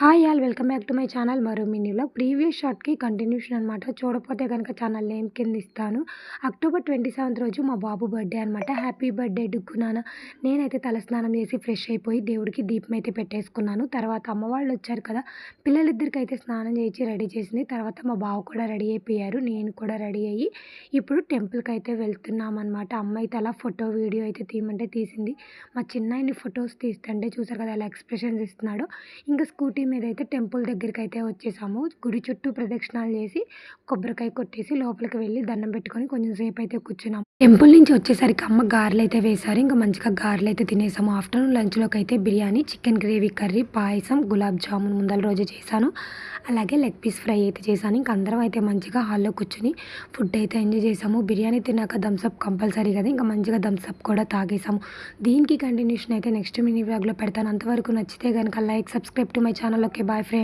Hi all welcome back to my channel మరో mini vlog. Previous షార్ట్‌కి continuation అనమాట. చూడకపోతే గనక ఛానల్ నేమ్ కింద ఇస్తాను. అక్టోబర్ 27 రోజు మా బాబు బర్త్‌డే అనమాట. హ్యాపీ బర్త్‌డే డుగ్గు నాన్న. నేనైతే తలస్నానం చేసి ఫ్రెష్ అయిపోయి దేవుడికి దీపం అయితే పెట్టేసుకున్నాను. తర్వాత అమ్మ వాళ్ళు వచ్చారు కదా! పిల్లలిద్దరికైతే స్నానం చేయించి రెడీ చేసింది. తర్వాత మా బావ కూడా రెడీ అయిపోయారు. నేను కూడా రెడీ అయ్యి ఇప్పుడు టెంపుల్‌కైతే వెళ్తున్నామనమాట. అమ్మ అయితే అలా ఫోటో, వీడియో అయితే తీయమంటే తీసింది. మా చిన్నాయన్ని ఫొటోస్ తీస్తుంటే చూసారు కదా! ఎలా ఎక్స్‌ప్రెషన్స్ ఇస్తున్నాడో. ఇంకా స్కూటీ మీద అయితే టెంపుల్ దగ్గరికైతే వచ్చేసాము. గుడి చుట్టూ ప్రదక్షిణాలు చేసి, కొబ్బరికాయ కొట్టేసి లోపలికి వెళ్ళి దండం పెట్టుకొని కొంచెం సేపు అయితే కూర్చున్నాం. టెంపుల్ నుంచి వచ్చేసరికి అమ్మ గారెలైతే వేశారు. ఇంకా మంచిగా గారెలైతే తినేసాము. ఆఫ్టర్‌నూన్ లంచ్‌లోకి అయితే బిర్యానీ, చికెన్ గ్రేవీ కర్రీ, పాయసం, గులాబ్ జామున్ ముందల రోజే చేశాను. అలాగే లెగ్ పీస్ ఫ్రై అయితే చేశాను. ఇంక అందరం అయితే మంచిగా హాల్‌లో కూర్చొని ఫుడ్ అయితే ఎంజాయ్ చేసాము. బిర్యానీ తిన్నాక థమ్స్ అప్ కంపల్సరీ కదా! ఇంకా మంచిగా థమ్స్ అప్ కూడా తాగేసాము. దీనికి కంటిన్యూషన్ అయితే నెక్స్ట్ మినీ వ్లాగ్‌లో పెడతాను. అంతవరకు నచ్చితే గనక like, subscribe to my channel. Okay. Bye friends.